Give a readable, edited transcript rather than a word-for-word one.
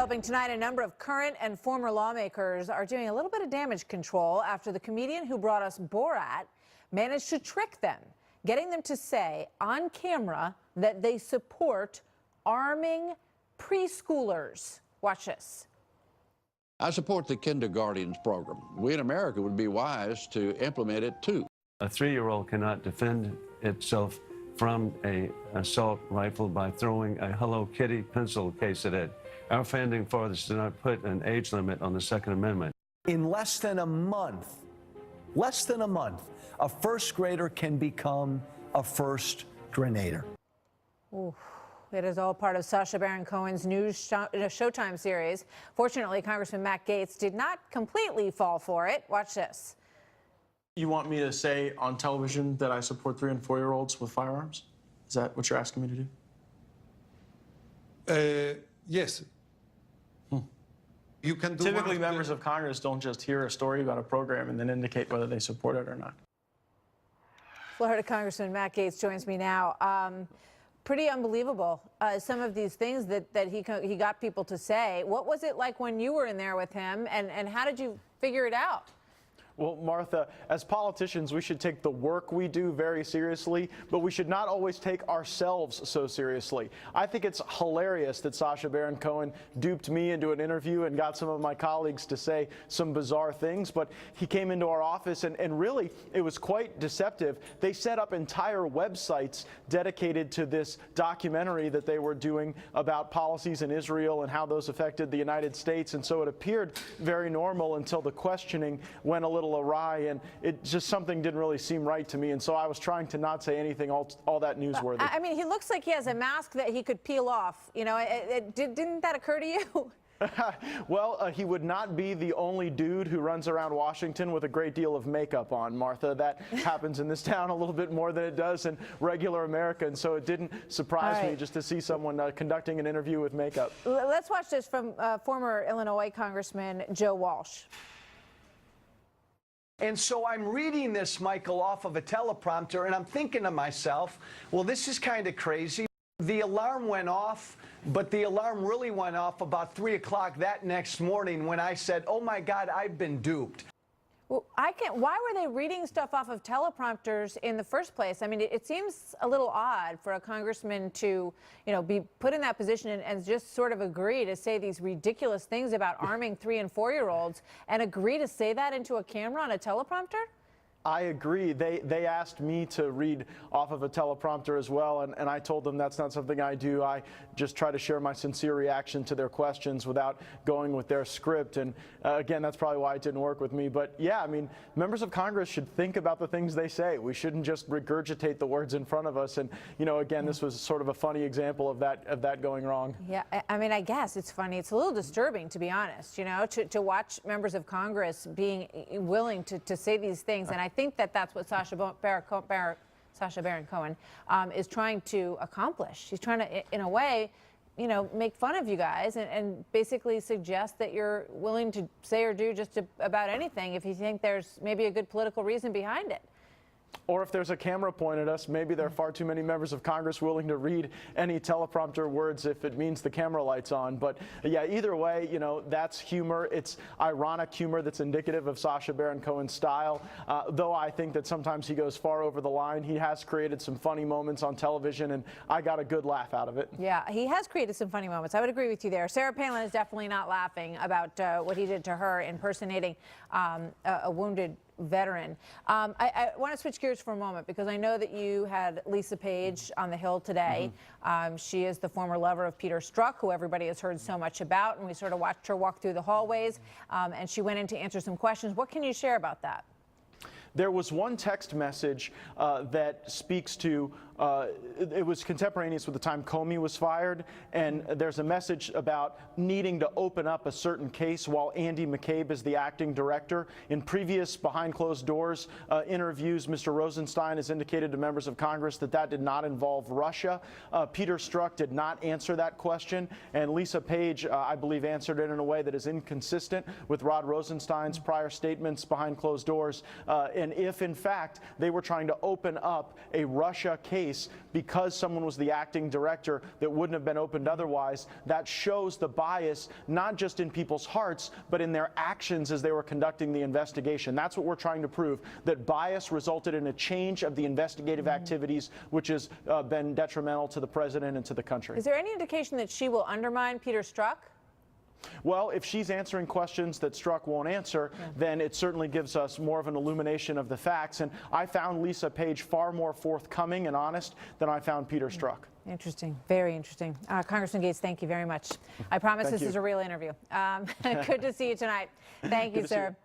Developing tonight, a number of current and former lawmakers are doing a little bit of damage control after the comedian who brought us Borat managed to trick them, getting them to say on camera that they support arming preschoolers. Watch this. I support the kindergartens program. We in America would be wise to implement it too. A 3-year-old cannot defend itself from an assault rifle by throwing a Hello Kitty pencil case at it. Our founding fathers did not put an age limit on the Second Amendment. In less than a month, a first grader can become a first grenader. Ooh. It is all part of Sacha Baron Cohen's new Showtime series. Fortunately, Congressman Matt Gaetz did not completely fall for it. Watch this. You want me to say on television that I support 3- and 4-year-olds with firearms? Is that what you're asking me to do? Yes. You can do. Typically, members of Congress don't just hear a story about a program and then indicate whether they support it or not. Florida Congressman Matt Gaetz joins me now. Pretty unbelievable, some of these things that he got people to say. What was it like when you were in there with him, and how did you figure it out? Well, Martha, as politicians, we should take the work we do very seriously, but we should not always take ourselves so seriously. I think it's hilarious that Sacha Baron Cohen duped me into an interview and got some of my colleagues to say some bizarre things, but he came into our office and really it was quite deceptive. They set up entire websites dedicated to this documentary that they were doing about policies in Israel and how those affected the United States, and so it appeared very normal until the questioning went a little awry, and it just something didn't really seem right to me, and so I was trying to not say anything all that newsworthy. I mean, he looks like he has a mask that he could peel off. You know, didn't that occur to you? Well, he would not be the only dude who runs around Washington with a great deal of makeup on, Martha. That happens in this town a little bit more than it does in regular America, and so it didn't surprise me just to see someone conducting an interview with makeup. Let's watch this from former Illinois Congressman Joe Walsh. And so I'm reading this, Michael, off of a teleprompter, and I'm thinking to myself, well, this is kind of crazy. The alarm went off, but the alarm really went off about 3 o'clock that next morning when I said, oh, my God, I've been duped. Well, why were they reading stuff off of teleprompters in the first place? I mean, it seems a little odd for a congressman to, be put in that position and just sort of agree to say these ridiculous things about arming 3- and 4-year-olds and agree to say that into a camera on a teleprompter? I agree. They asked me to read off of a teleprompter as well, and I told them that's not something I do. I just try to share my sincere reaction to their questions without going with their script. And again, that's probably why it didn't work with me. But yeah, I mean, members of Congress should think about the things they say. We shouldn't just regurgitate the words in front of us. And again, this was sort of a funny example of that going wrong. Yeah, I mean, I guess it's funny. It's a little disturbing, to be honest. To watch members of Congress being willing to say these things, and I think that's what Sacha Baron Cohen is trying to accomplish. He's trying to, in a way, make fun of you guys and basically suggest that you're willing to say or do just about anything if you think there's maybe a good political reason behind it. Or if there's a camera pointed at us, maybe there are far too many members of Congress willing to read any teleprompter words if it means the camera light's on. But yeah, either way, that's humor. It's ironic humor that's indicative of Sacha Baron Cohen's style. Though I think that sometimes he goes far over the line. He has created some funny moments on television, and I got a good laugh out of it. Yeah, he has created some funny moments. I would agree with you there. Sarah Palin is definitely not laughing about what he did to her impersonating a wounded veteran. I want to switch gears for a moment because I know that you had Lisa Page on the Hill today. She is the former lover of Peter Strzok, who everybody has heard so much about, and we sort of watched her walk through the hallways, and she went in to answer some questions. What can you share about that? There was one text message that speaks to, it was contemporaneous with the time Comey was fired, and there's a message about needing to open up a certain case while Andy McCabe is the acting director. In previous behind closed doors interviews, Mr. Rosenstein has indicated to members of Congress that did not involve Russia. Peter Strzok did not answer that question, and Lisa Page, I believe, answered it in a way that is inconsistent with Rod Rosenstein's prior statements behind closed doors. And if, in fact, they were trying to open up a Russia case because someone was the acting director that wouldn't have been opened otherwise, that shows the bias not just in people's hearts, but in their actions as they were conducting the investigation. That's what we're trying to prove, that bias resulted in a change of the investigative activities, which has been detrimental to the president and to the country. Is there any indication that she will undermine Peter Strzok? Well, if she's answering questions that Strzok won't answer, then it certainly gives us more of an illumination of the facts. And I found Lisa Page far more forthcoming and honest than I found Peter Strzok. Interesting. Very interesting. Congressman Gaetz, thank you very much. I promise this is a real interview. Good to see you tonight. Thank you, sir.